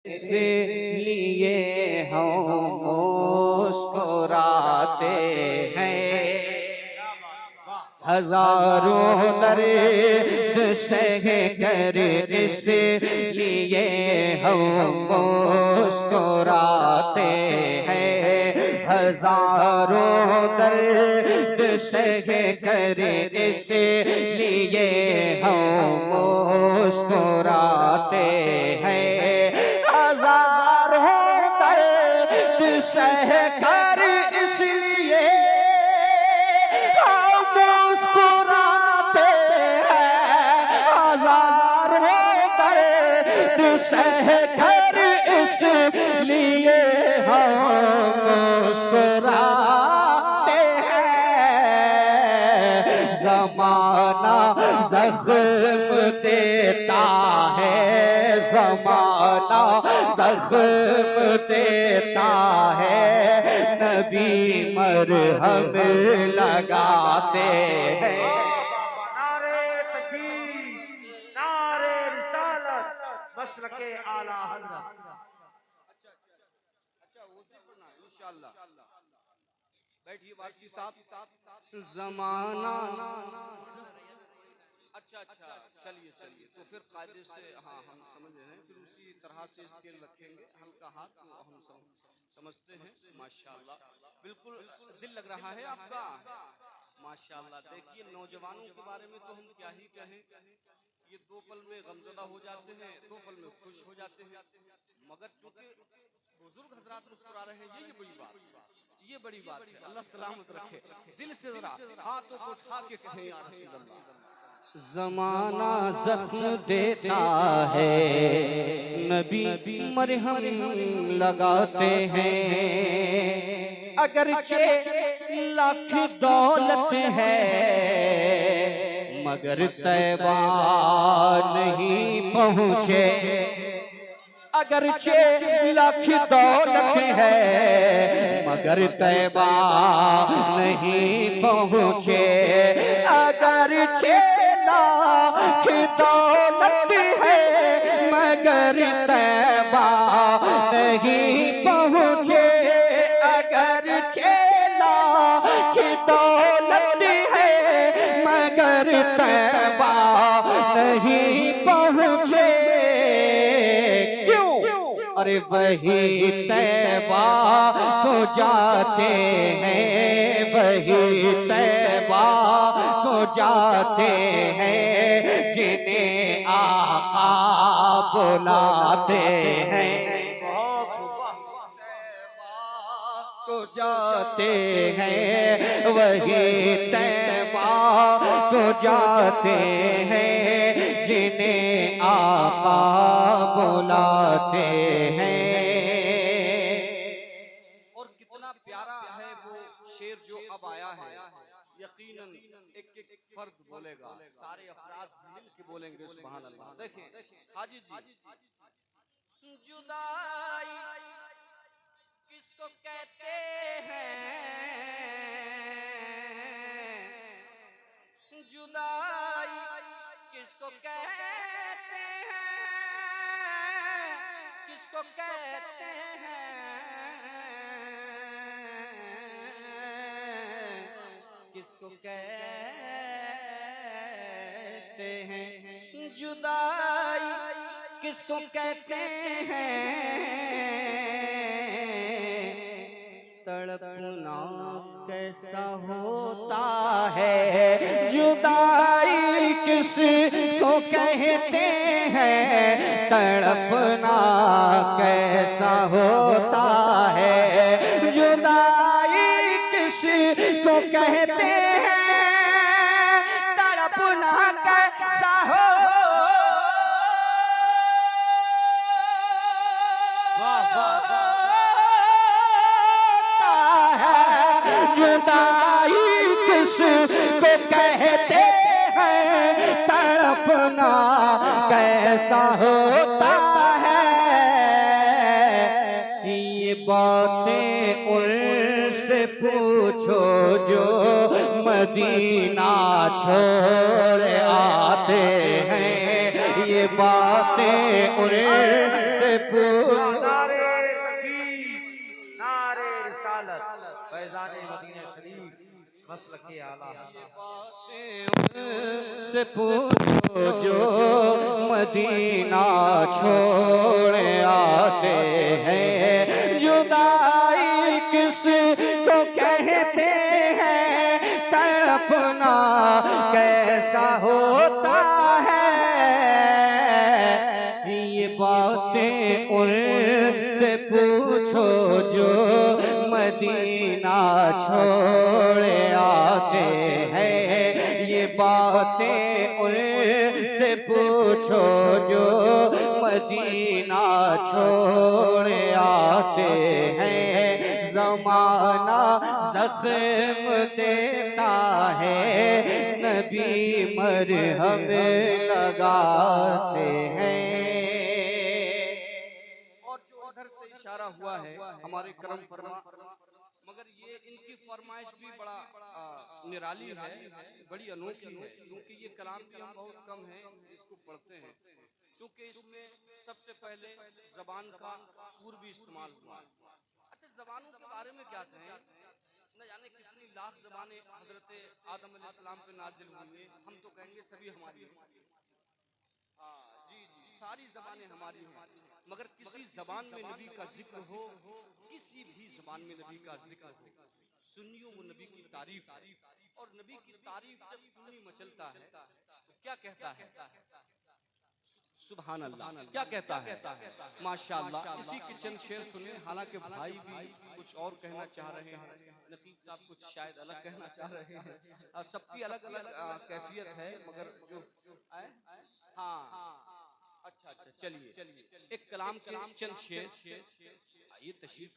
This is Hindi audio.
इसलिए हम मुस्कुराते हैं। हजारों दर्द सह कर इसलिए हम मुस्कुराते हैं। हजारों दर्द सह कर इसलिए हम मुस्कुराते हैं। हजारों दर्द सह कर इसलिए हम मुस्कुराते हैं। हजारों दर्द सह कर इसलिए हम मुस्कुराते हैं। ज़माना ज़ख्म देता है, ज़माना ज़ख्म देता है, नबी मरहम लगाते हैं। नारे तकबीर, नारे रिसालत, मसलके आला हज़रत। इंशाअल्लाह बैठिए बाकी साहब। ज़माना अच्छा चलिए तो फिर कायदे से हाँ हम समझ रहे हैं, फिर उसी तरह से स्केल रखेंगे। हल्का हाथ तो हम समझते हैं। माशाअल्लाह बिल्कुल दिल लग रहा है आपका। माशाअल्लाह देखिए नौजवानों के बारे में तो हम क्या ही कहें। ये दो पल में गमज़दा हो जाते हैं, दो पल में खुश हो जाते हैं, मगर चूंकि बुजुर्ग हजरात मुस्कुरा रहे हैं, ये बड़ी बात, ये बड़ी बात है। अल्लाह सलामत रखे। दिल से जरा हाथों को उठा के कहें या रसूल अल्लाह। ज़माना ज़ख्म देता है, नबी मरहम लगाते हैं। अगरचे लाख दौलत है, मगर तैबा नहीं पहुँचे। अगरचे लाख दौलत है, मगर तैबा नहीं पहुँचे। अगरचे लाख दौलत है, मगर तैबा नहीं पहुँचे। अगरचे लाख दौलत है, मगर तैबा नहीं पहुँचे। अरे वही तैबा को जाते हैं, वही तैबा को जाते हैं, जिन्हें आका बुलाते हैं। को जाते हैं, वही तैबा को जाते हैं, जिन्हें आका बुलाते हैं। और कितना प्यारा है वो शेर जो अब आया है। यकीनन एक फर्द बोलेगा, सारे अफराद मिल के बोलेंगे सुभान अल्लाह। देखें हाजी जी, जुदाई किसको कहते हैं, जुदाई किसको कहते हैं, किसको कहते हैं, किसको कहते हैं, जुदाई किसको कहते हैं। तड़पना कैसा होता है, जुदाई किसको कहते हैं। तड़पना कैसा होता है, जुदाई किसको कहते हैं। तड़पना कैसा हो, जुदाई किसको कहते हैं। तड़पना कैसा होता है। ये बातें उनसे पूछो जो मदीना छोड़ आते हैं। ये बातें उनसे पूछो। नारे तकबीर, नारे रिसालत, फैज़ाने मदीना शरीफ, मसलके आला से पूछो जो मदीना छोड़ आते हैं। जुदाई किस को कहते हैं, तड़पना कैसा होता है। ये बातें उनसे पूछो जो मदीना छोड़ आते हैं। ये बातें उनसे पूछो जो मदीना छोड़ आते हैं। ज़माना ज़ख्म देता है, नबी मरहम लगाते हैं। और जो उधर से इशारा हुआ है हमारे करम फरमा, मगर ये इनकी फरमाइश भी बड़ा निराली है, बड़ी अनोखी है, क्योंकि ये कलाम भी हम बहुत कम है इसको पढ़ते हैं, क्योंकि इसमें सबसे पहले जबान का पूर्वी इस्तेमाल हुआ। अच्छा, जबानों के बारे में क्या कहें, न जाने कितनी लाख जबानें हजरत आदम अलैहिस्सलाम पे नाजिल हुई हैं, हम तो कहेंगे सभी हमारी हैं। जी जी, सारी जबानें हमारी हैं, मगर किसी जबान में नबी का जिक्र हो, किसी भी जबान में नबी का जिक्र हो, सुन्नियों वो नबी की तारीफ, और नबी की तारीफ जब सुन्नी मचलता है तो क्या कहता है, सुभान अल्लाह, क्या कहता है, माशाअल्लाह। इसी के चंद शेर सुने, हालांकि भाई भी कुछ और कहना चाह रहे हैं, नकीब साहब कुछ शायद अलग कहना चाह रहे हैं, सबकी अलग अलग कैफियत है, मगर जो हाँ अच्छा अच्छा, चलिए एक कलाम के चंद शेर, ये तशरीफ